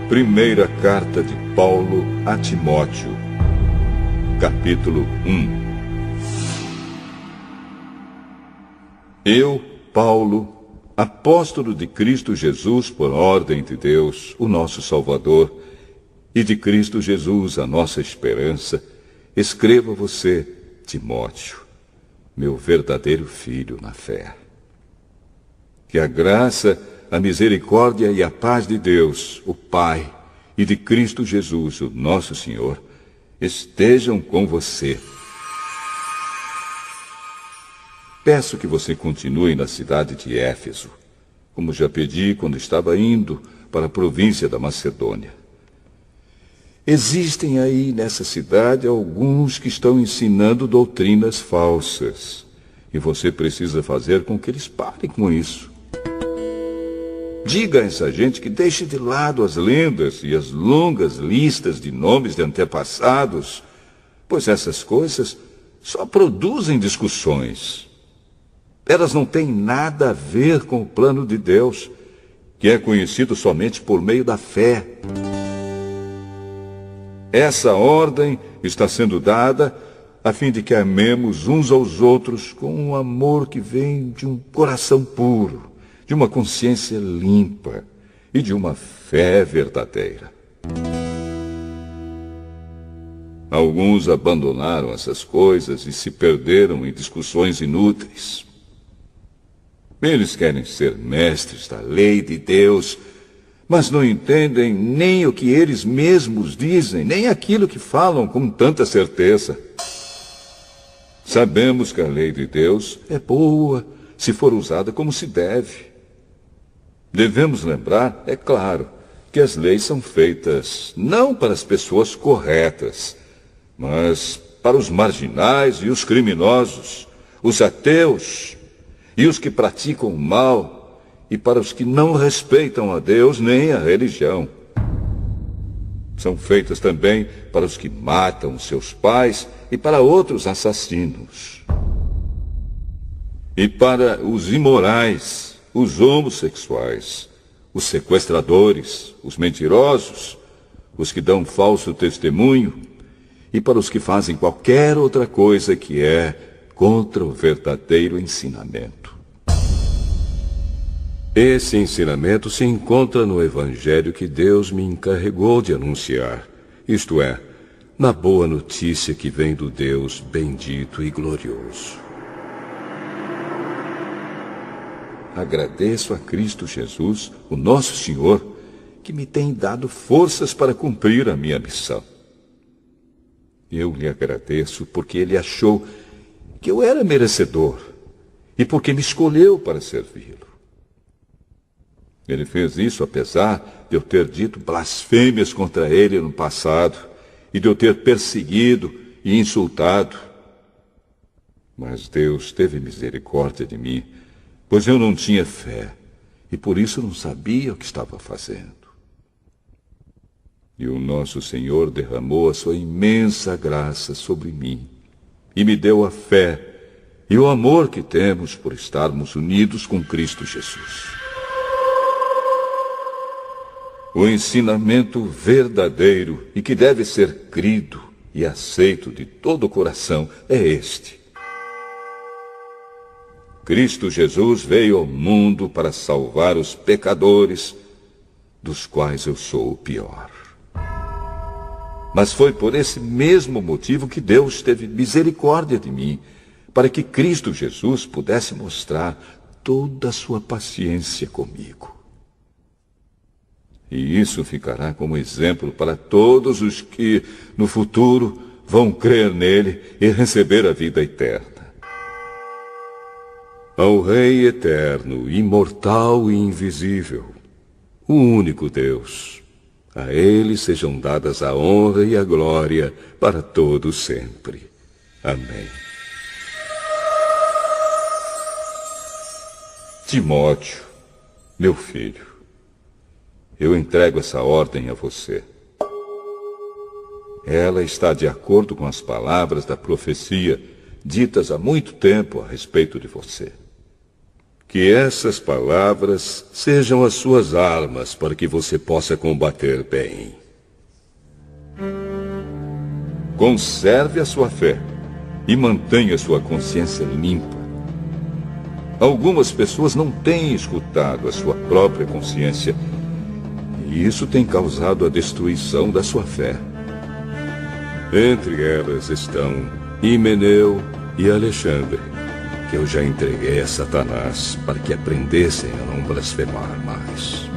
Primeira carta de Paulo a Timóteo, capítulo 1. Eu, Paulo, apóstolo de Cristo Jesus por ordem de Deus, o nosso Salvador, e de Cristo Jesus, a nossa esperança, escrevo a você, Timóteo, meu verdadeiro filho na fé. Que a graça, a misericórdia e a paz de Deus, o Pai, e de Cristo Jesus, o nosso Senhor, estejam com você. Peço que você continue na cidade de Éfeso, como já pedi quando estava indo para a província da Macedônia. Existem aí nessa cidade alguns que estão ensinando doutrinas falsas, e você precisa fazer com que eles parem com isso. Diga a essa gente que deixe de lado as lendas e as longas listas de nomes de antepassados, pois essas coisas só produzem discussões. Elas não têm nada a ver com o plano de Deus, que é conhecido somente por meio da fé. Essa ordem está sendo dada a fim de que amemos uns aos outros com um amor que vem de um coração puro, de uma consciência limpa e de uma fé verdadeira. Alguns abandonaram essas coisas e se perderam em discussões inúteis. Eles querem ser mestres da lei de Deus, mas não entendem nem o que eles mesmos dizem, nem aquilo que falam com tanta certeza. Sabemos que a lei de Deus é boa se for usada como se deve. Devemos lembrar, é claro, que as leis são feitas não para as pessoas corretas, mas para os marginais e os criminosos, os ateus e os que praticam o mal, e para os que não respeitam a Deus nem a religião. São feitas também para os que matam seus pais e para outros assassinos. E para os imorais, os homossexuais, os sequestradores, os mentirosos, os que dão falso testemunho, e para os que fazem qualquer outra coisa que é contra o verdadeiro ensinamento. Esse ensinamento se encontra no Evangelho que Deus me encarregou de anunciar, isto é, na boa notícia que vem do Deus bendito e glorioso. Agradeço a Cristo Jesus, o nosso Senhor, que me tem dado forças para cumprir a minha missão. Eu lhe agradeço porque Ele achou que eu era merecedor e porque me escolheu para servi-lo. Ele fez isso apesar de eu ter dito blasfêmias contra Ele no passado e de eu ter perseguido e insultado. Mas Deus teve misericórdia de mim, pois eu não tinha fé, e por isso não sabia o que estava fazendo. E o nosso Senhor derramou a sua imensa graça sobre mim, e me deu a fé e o amor que temos por estarmos unidos com Cristo Jesus. O ensinamento verdadeiro e que deve ser crido e aceito de todo o coração é este: Cristo Jesus veio ao mundo para salvar os pecadores, dos quais eu sou o pior. Mas foi por esse mesmo motivo que Deus teve misericórdia de mim, para que Cristo Jesus pudesse mostrar toda a sua paciência comigo. E isso ficará como exemplo para todos os que, no futuro, vão crer nele e receber a vida eterna. Ao Rei eterno, imortal e invisível, o único Deus, a Ele sejam dadas a honra e a glória para todos sempre. Amém. Timóteo, meu filho, eu entrego essa ordem a você. Ela está de acordo com as palavras da profecia ditas há muito tempo a respeito de você. Que essas palavras sejam as suas armas para que você possa combater bem. Conserve a sua fé e mantenha sua consciência limpa. Algumas pessoas não têm escutado a sua própria consciência e isso tem causado a destruição da sua fé. Entre elas estão Himeneu e Alexandre, que eu já entreguei a Satanás para que aprendessem a não blasfemar mais.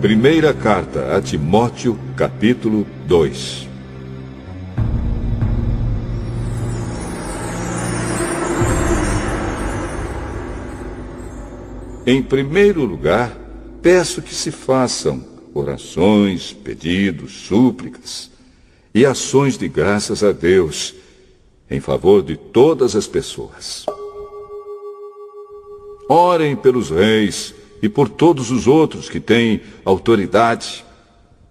Primeira carta a Timóteo, capítulo 2. Em primeiro lugar, peço que se façam orações, pedidos, súplicas e ações de graças a Deus em favor de todas as pessoas. Orem pelos reis e por todos os outros que têm autoridade,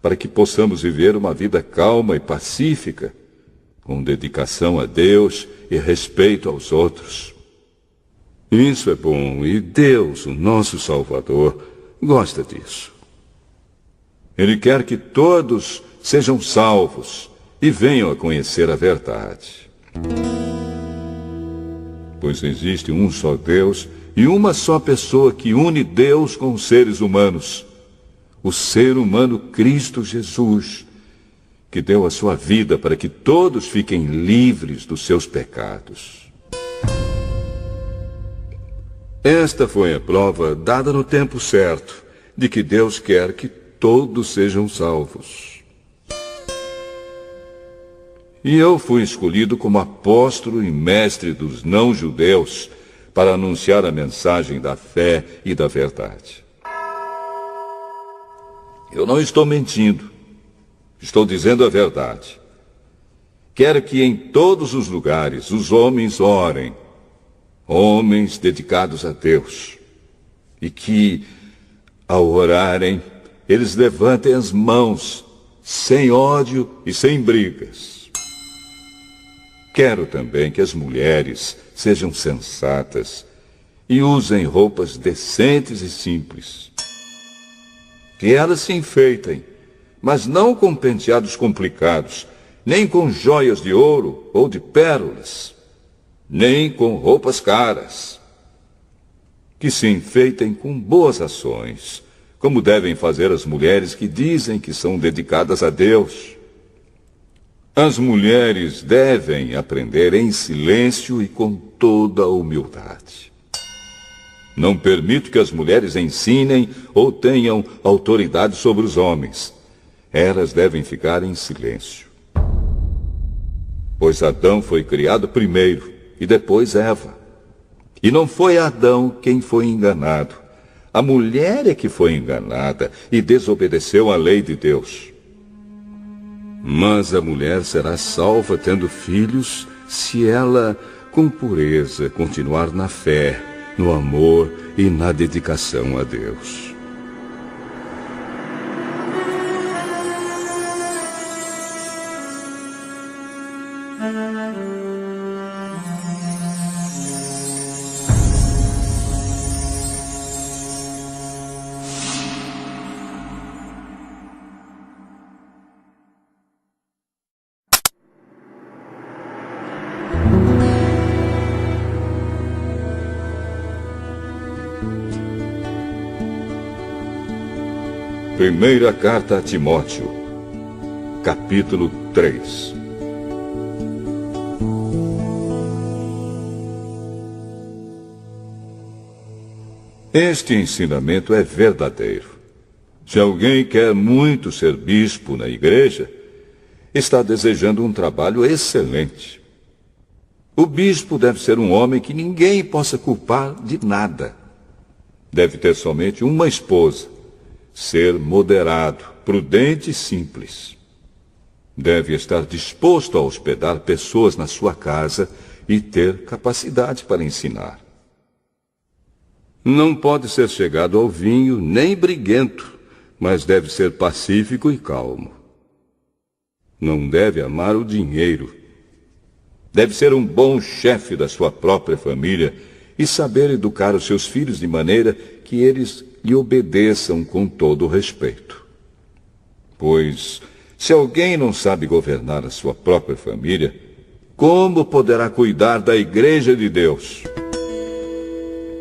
para que possamos viver uma vida calma e pacífica, com dedicação a Deus e respeito aos outros. Isso é bom e Deus, o nosso Salvador, gosta disso. Ele quer que todos sejam salvos e venham a conhecer a verdade. Pois existe um só Deus e uma só pessoa que une Deus com os seres humanos, o ser humano Cristo Jesus, que deu a sua vida para que todos fiquem livres dos seus pecados. Esta foi a prova dada no tempo certo, de que Deus quer que todos sejam salvos. E eu fui escolhido como apóstolo e mestre dos não-judeus, para anunciar a mensagem da fé e da verdade. Eu não estou mentindo, estou dizendo a verdade. Quero que em todos os lugares os homens orem, homens dedicados a Deus, e que, ao orarem, eles levantem as mãos, sem ódio e sem brigas. Quero também que as mulheres sejam sensatas e usem roupas decentes e simples. Que elas se enfeitem, mas não com penteados complicados, nem com joias de ouro ou de pérolas, nem com roupas caras. Que se enfeitem com boas ações, como devem fazer as mulheres que dizem que são dedicadas a Deus. As mulheres devem aprender em silêncio e com toda a humildade. Não permito que as mulheres ensinem ou tenham autoridade sobre os homens. Elas devem ficar em silêncio. Pois Adão foi criado primeiro e depois Eva. E não foi Adão quem foi enganado. A mulher é que foi enganada e desobedeceu à lei de Deus. Mas a mulher será salva tendo filhos se ela, com pureza, continuar na fé, no amor e na dedicação a Deus. Primeira carta a Timóteo, capítulo 3. Este ensinamento é verdadeiro. Se alguém quer muito ser bispo na igreja, está desejando um trabalho excelente. O bispo deve ser um homem que ninguém possa culpar de nada. Deve ter somente uma esposa ser moderado, prudente e simples. Deve estar disposto a hospedar pessoas na sua casa e ter capacidade para ensinar. Não pode ser chegado ao vinho nem briguento, mas deve ser pacífico e calmo. Não deve amar o dinheiro. Deve ser um bom chefe da sua própria família e saber educar os seus filhos de maneira que eles lhe obedeçam com todo o respeito. Pois, se alguém não sabe governar a sua própria família, como poderá cuidar da Igreja de Deus?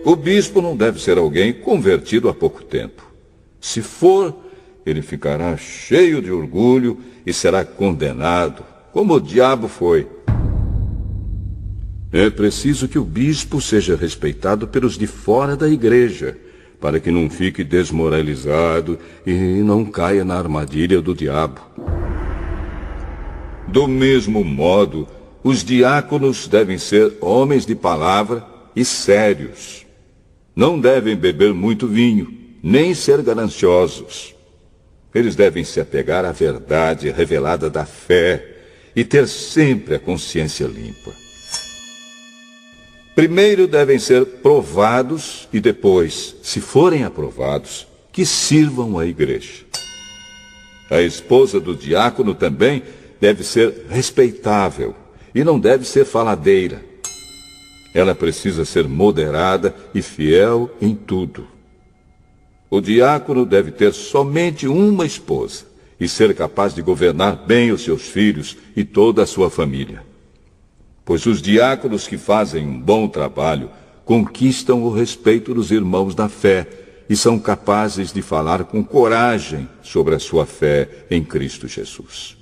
O bispo não deve ser alguém convertido há pouco tempo. Se for, ele ficará cheio de orgulho e será condenado, como o diabo foi. É preciso que o bispo seja respeitado pelos de fora da igreja, para que não fique desmoralizado e não caia na armadilha do diabo. Do mesmo modo, os diáconos devem ser homens de palavra e sérios. Não devem beber muito vinho, nem ser gananciosos. Eles devem se apegar à verdade revelada da fé e ter sempre a consciência limpa. Primeiro devem ser provados e depois, se forem aprovados, que sirvam a igreja. A esposa do diácono também deve ser respeitável e não deve ser faladeira. Ela precisa ser moderada e fiel em tudo. O diácono deve ter somente uma esposa e ser capaz de governar bem os seus filhos e toda a sua família. Pois os diáconos que fazem um bom trabalho conquistam o respeito dos irmãos da fé e são capazes de falar com coragem sobre a sua fé em Cristo Jesus.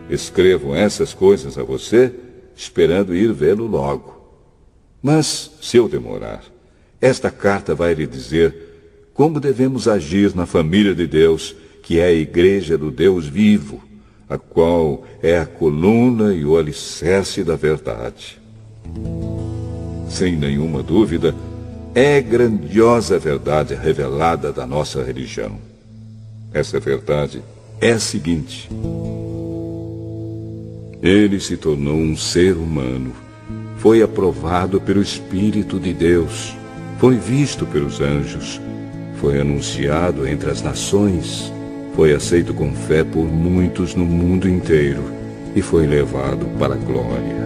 Escrevo essas coisas a você, esperando ir vê-lo logo. Mas, se eu demorar, esta carta vai lhe dizer como devemos agir na família de Deus, que é a igreja do Deus vivo, a qual é a coluna e o alicerce da verdade. Sem nenhuma dúvida, é grandiosa a verdade revelada da nossa religião. Essa verdade é a seguinte: ele se tornou um ser humano, foi aprovado pelo Espírito de Deus, foi visto pelos anjos, foi anunciado entre as nações, foi aceito com fé por muitos no mundo inteiro e foi levado para a glória.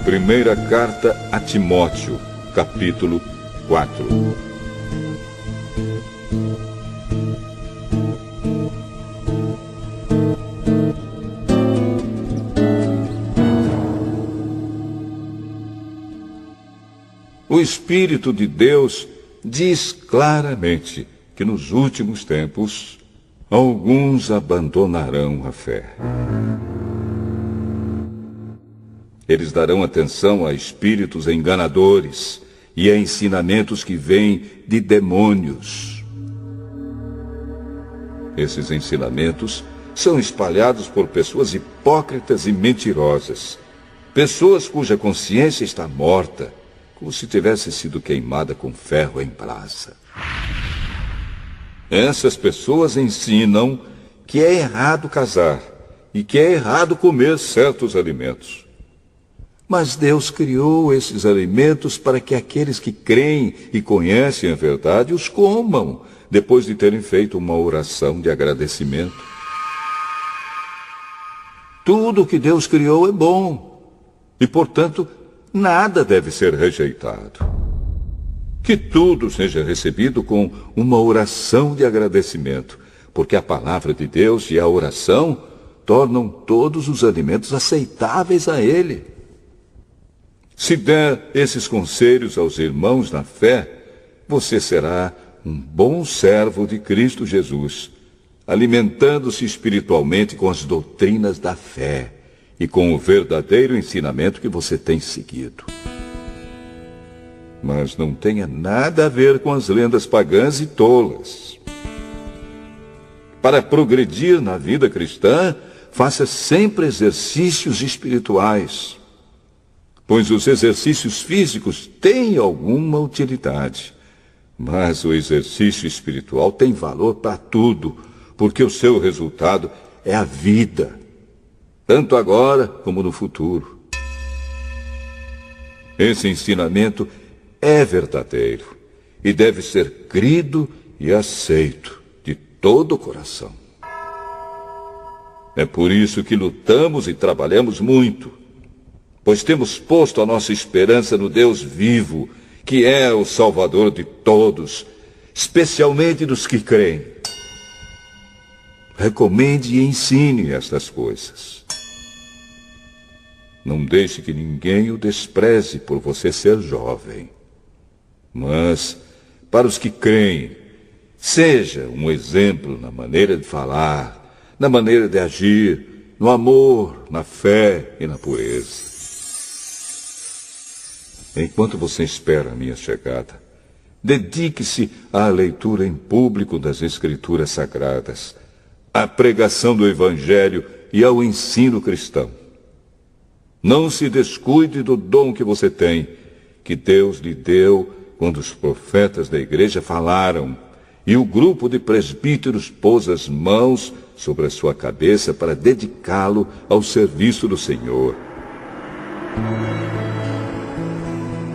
Primeira carta a Timóteo, capítulo 4. O Espírito de Deus diz claramente que nos últimos tempos alguns abandonarão a fé. Eles darão atenção a espíritos enganadores e a ensinamentos que vêm de demônios. Esses ensinamentos são espalhados por pessoas hipócritas e mentirosas, pessoas cuja consciência está morta, como se tivesse sido queimada com ferro em brasa. Essas pessoas ensinam que é errado casar e que é errado comer certos alimentos. Mas Deus criou esses alimentos para que aqueles que creem e conhecem a verdade os comam, depois de terem feito uma oração de agradecimento. Tudo o que Deus criou é bom, e, portanto, nada deve ser rejeitado. Que tudo seja recebido com uma oração de agradecimento, porque a palavra de Deus e a oração tornam todos os alimentos aceitáveis a Ele. Se der esses conselhos aos irmãos na fé, você será um bom servo de Cristo Jesus, alimentando-se espiritualmente com as doutrinas da fé e com o verdadeiro ensinamento que você tem seguido. Mas não tenha nada a ver com as lendas pagãs e tolas. Para progredir na vida cristã, faça sempre exercícios espirituais, pois os exercícios físicos têm alguma utilidade, mas o exercício espiritual tem valor para tudo, porque o seu resultado é a vida, tanto agora como no futuro. Esse ensinamento é verdadeiro e deve ser crido e aceito de todo o coração. É por isso que lutamos e trabalhamos muito, pois temos posto a nossa esperança no Deus vivo, que é o Salvador de todos, especialmente dos que creem. Recomende e ensine estas coisas. Não deixe que ninguém o despreze por você ser jovem. Mas, para os que creem, seja um exemplo na maneira de falar, na maneira de agir, no amor, na fé e na pureza. Enquanto você espera a minha chegada, dedique-se à leitura em público das Escrituras Sagradas, à pregação do Evangelho e ao ensino cristão. Não se descuide do dom que você tem, que Deus lhe deu quando os profetas da igreja falaram e o grupo de presbíteros pôs as mãos sobre a sua cabeça para dedicá-lo ao serviço do Senhor.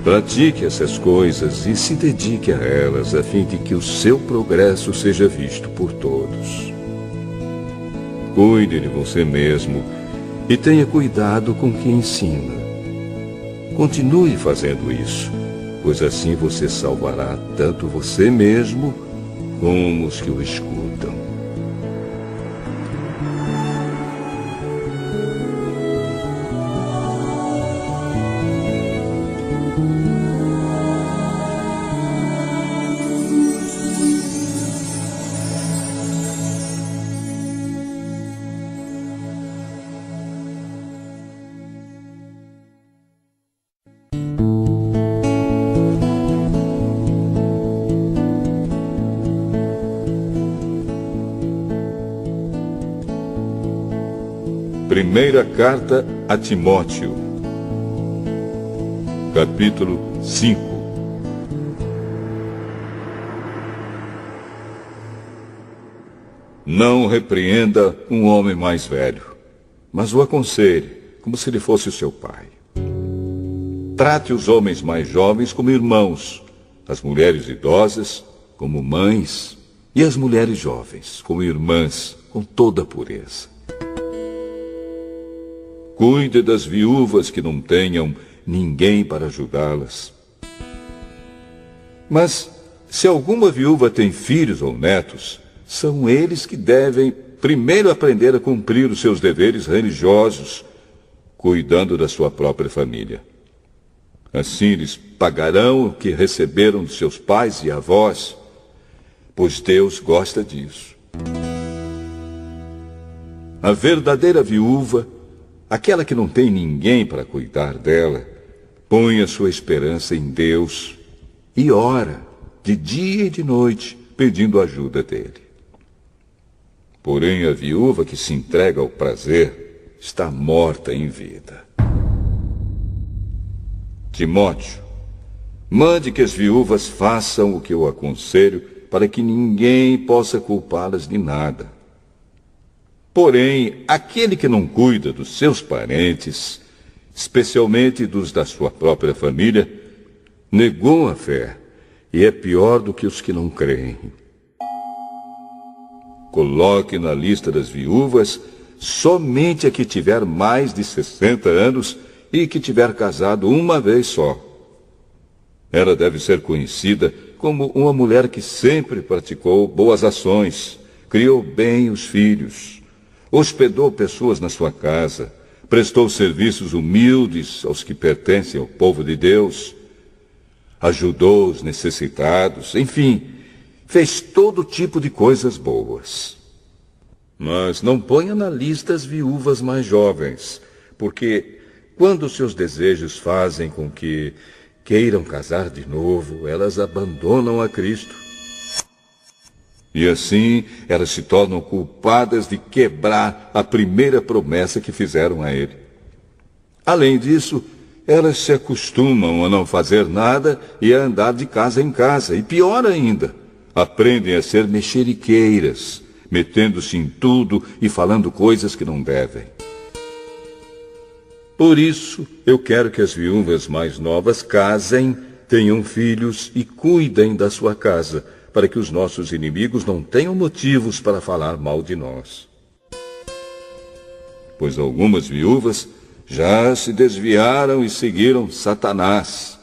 Pratique essas coisas e se dedique a elas, a fim de que o seu progresso seja visto por todos. Cuide de você mesmo e tenha cuidado com o que ensina. Continue fazendo isso, pois assim você salvará tanto você mesmo como os que o escutam. Primeira carta a Timóteo, capítulo 5. Não repreenda um homem mais velho, mas o aconselhe, como se ele fosse o seu pai. Trate os homens mais jovens como irmãos, as mulheres idosas como mães e as mulheres jovens como irmãs, com toda a pureza. Cuide das viúvas que não tenham ninguém para ajudá-las. Mas, se alguma viúva tem filhos ou netos, são eles que devem primeiro aprender a cumprir os seus deveres religiosos, cuidando da sua própria família. Assim eles pagarão o que receberam de seus pais e avós, pois Deus gosta disso. A verdadeira viúva, aquela que não tem ninguém para cuidar dela, põe a sua esperança em Deus e ora de dia e de noite, pedindo ajuda dele. Porém, a viúva que se entrega ao prazer está morta em vida. Timóteo, mande que as viúvas façam o que eu aconselho, para que ninguém possa culpá-las de nada. Porém, aquele que não cuida dos seus parentes, especialmente dos da sua própria família, negou a fé e é pior do que os que não creem. Coloque na lista das viúvas somente a que tiver mais de 60 anos e que tiver casado uma vez só. Ela deve ser conhecida como uma mulher que sempre praticou boas ações, criou bem os filhos, hospedou pessoas na sua casa, prestou serviços humildes aos que pertencem ao povo de Deus, ajudou os necessitados, enfim, fez todo tipo de coisas boas. Mas não ponha na lista as viúvas mais jovens, porque quando seus desejos fazem com que queiram casar de novo, elas abandonam a Cristo. E assim elas se tornam culpadas de quebrar a primeira promessa que fizeram a ele. Além disso, elas se acostumam a não fazer nada e a andar de casa em casa. E pior ainda, aprendem a ser mexeriqueiras, metendo-se em tudo e falando coisas que não devem. Por isso, eu quero que as viúvas mais novas casem, tenham filhos e cuidem da sua casa, para que os nossos inimigos não tenham motivos para falar mal de nós. Pois algumas viúvas já se desviaram e seguiram Satanás.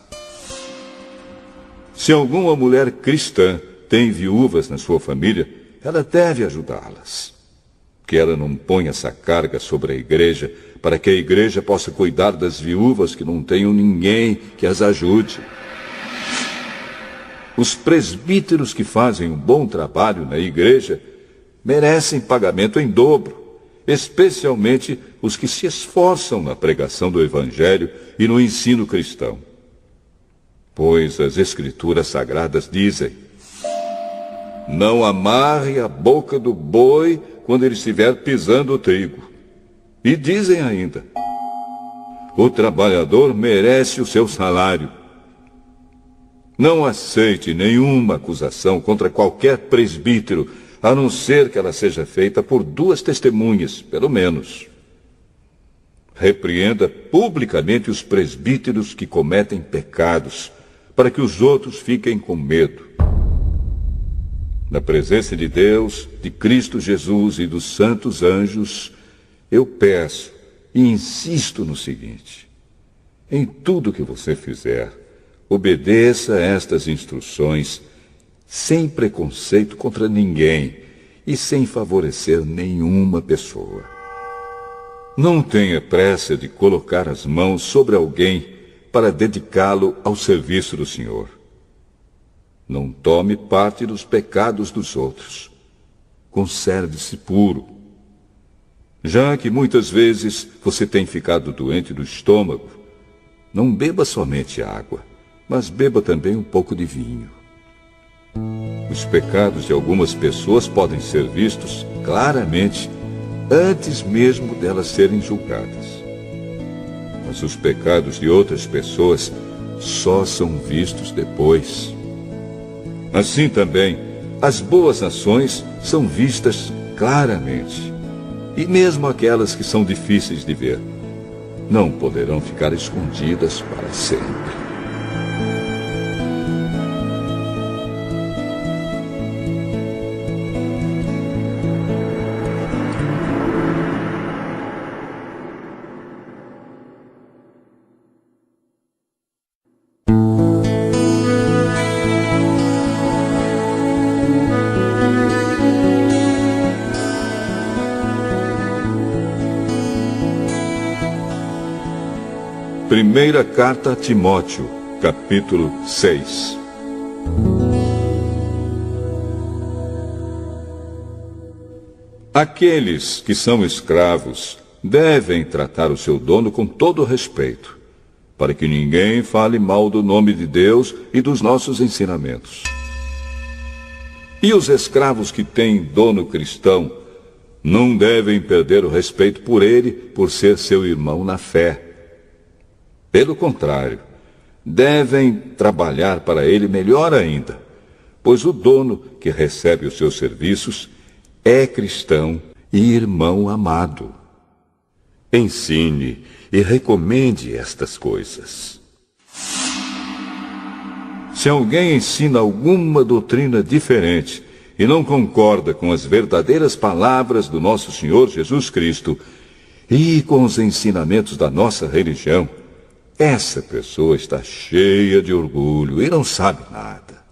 Se alguma mulher cristã tem viúvas na sua família, ela deve ajudá-las. Que ela não ponha essa carga sobre a igreja, para que a igreja possa cuidar das viúvas que não tenham ninguém que as ajude. Os presbíteros que fazem um bom trabalho na igreja merecem pagamento em dobro, especialmente os que se esforçam na pregação do Evangelho e no ensino cristão. Pois as Escrituras Sagradas dizem: não amarre a boca do boi quando ele estiver pisando o trigo. E dizem ainda: o trabalhador merece o seu salário. Não aceite nenhuma acusação contra qualquer presbítero, a não ser que ela seja feita por 2 testemunhas, pelo menos. Repreenda publicamente os presbíteros que cometem pecados, para que os outros fiquem com medo. Na presença de Deus, de Cristo Jesus e dos santos anjos, eu peço e insisto no seguinte: em tudo que você fizer, obedeça a estas instruções, sem preconceito contra ninguém e sem favorecer nenhuma pessoa. Não tenha pressa de colocar as mãos sobre alguém para dedicá-lo ao serviço do Senhor. Não tome parte dos pecados dos outros. Conserve-se puro. Já que muitas vezes você tem ficado doente do estômago, não beba somente água, mas beba também um pouco de vinho. Os pecados de algumas pessoas podem ser vistos claramente antes mesmo delas serem julgadas. Mas os pecados de outras pessoas só são vistos depois. Assim também, as boas ações são vistas claramente. E mesmo aquelas que são difíceis de ver, não poderão ficar escondidas para sempre. Primeira carta a Timóteo, capítulo 6. Aqueles que são escravos devem tratar o seu dono com todo respeito, para que ninguém fale mal do nome de Deus e dos nossos ensinamentos. E os escravos que têm dono cristão não devem perder o respeito por ele, por ser seu irmão na fé. Pelo contrário, devem trabalhar para ele melhor ainda, pois o dono que recebe os seus serviços é cristão e irmão amado. Ensine e recomende estas coisas. Se alguém ensina alguma doutrina diferente e não concorda com as verdadeiras palavras do nosso Senhor Jesus Cristo e com os ensinamentos da nossa religião, essa pessoa está cheia de orgulho e não sabe nada.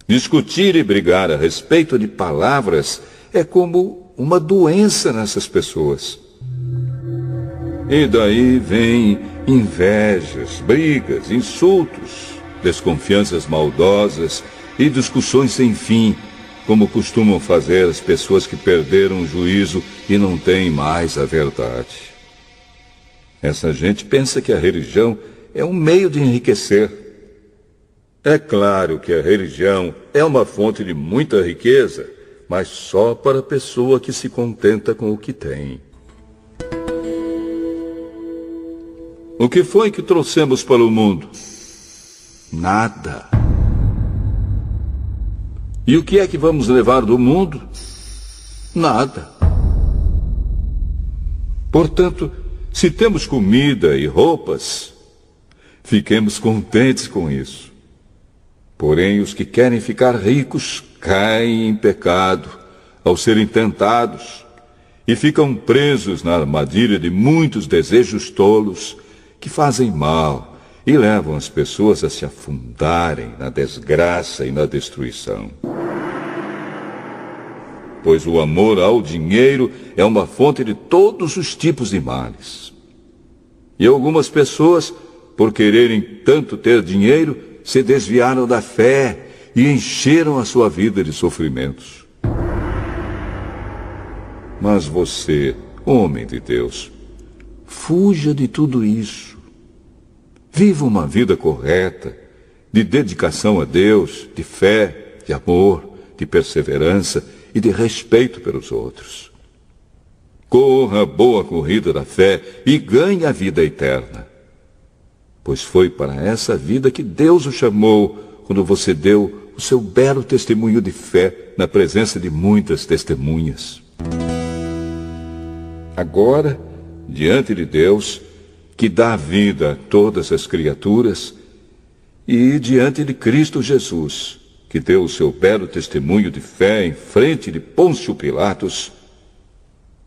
Discutir e brigar a respeito de palavras é como uma doença nessas pessoas. E daí vem invejas, brigas, insultos, desconfianças maldosas e discussões sem fim, como costumam fazer as pessoas que perderam o juízo e não têm mais a verdade. Essa gente pensa que a religião é um meio de enriquecer. É claro que a religião é uma fonte de muita riqueza, mas só para a pessoa que se contenta com o que tem. O que foi que trouxemos para o mundo? Nada. E o que é que vamos levar do mundo? Nada. Portanto, se temos comida e roupas, fiquemos contentes com isso. Porém, os que querem ficar ricos caem em pecado ao serem tentados e ficam presos na armadilha de muitos desejos tolos que fazem mal e levam as pessoas a se afundarem na desgraça e na destruição. Pois o amor ao dinheiro é uma fonte de todos os tipos de males. E algumas pessoas, por quererem tanto ter dinheiro, se desviaram da fé e encheram a sua vida de sofrimentos. Mas você, homem de Deus, fuja de tudo isso. Viva uma vida correta, de dedicação a Deus, de fé, de amor, de perseverança e de respeito pelos outros. Corra a boa corrida da fé e ganhe a vida eterna. Pois foi para essa vida que Deus o chamou quando você deu o seu belo testemunho de fé na presença de muitas testemunhas. Agora, diante de Deus, que dá vida a todas as criaturas, e diante de Cristo Jesus, que deu o seu belo testemunho de fé em frente de Pôncio Pilatos,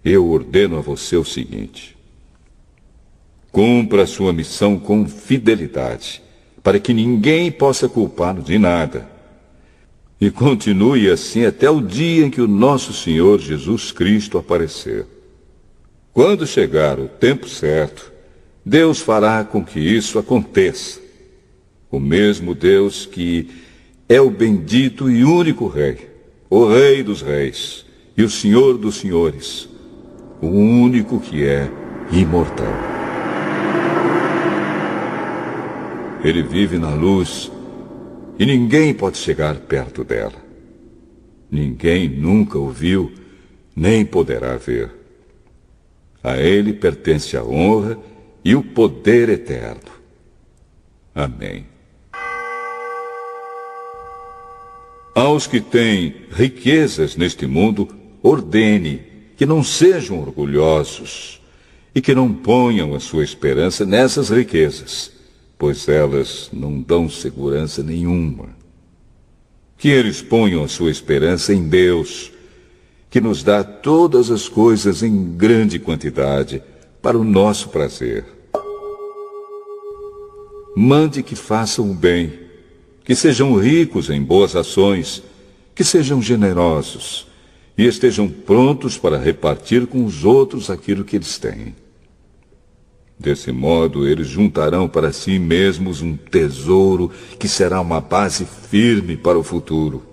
eu ordeno a você o seguinte: cumpra a sua missão com fidelidade, para que ninguém possa culpá-lo de nada. E continue assim até o dia em que o nosso Senhor Jesus Cristo aparecer. Quando chegar o tempo certo, Deus fará com que isso aconteça. O mesmo Deus que é o bendito e único Rei, o Rei dos Reis e o Senhor dos Senhores, o único que é imortal. Ele vive na luz e ninguém pode chegar perto dela. Ninguém nunca o viu, nem poderá ver. A ele pertence a honra e o poder eterno. Amém. Aos que têm riquezas neste mundo, ordene que não sejam orgulhosos e que não ponham a sua esperança nessas riquezas, pois elas não dão segurança nenhuma. Que eles ponham a sua esperança em Deus, que nos dá todas as coisas em grande quantidade para o nosso prazer. Mande que façam o bem, que sejam ricos em boas ações, que sejam generosos e estejam prontos para repartir com os outros aquilo que eles têm. Desse modo, eles juntarão para si mesmos um tesouro que será uma base firme para o futuro.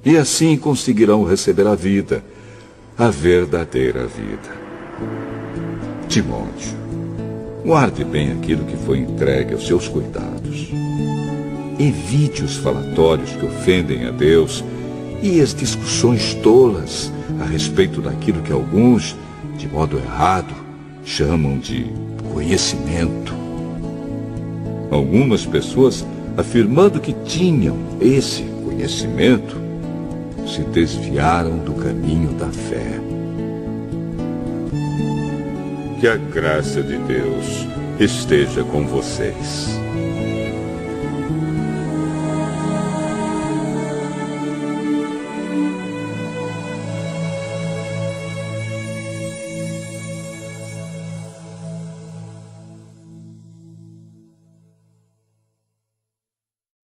E assim conseguirão receber a vida, a verdadeira vida. Timóteo, guarde bem aquilo que foi entregue aos seus cuidados. Evite os falatórios que ofendem a Deus e as discussões tolas a respeito daquilo que alguns, de modo errado, chamam de conhecimento. Algumas pessoas, afirmando que tinham esse conhecimento, se desviaram do caminho da fé. Que a graça de Deus esteja com vocês.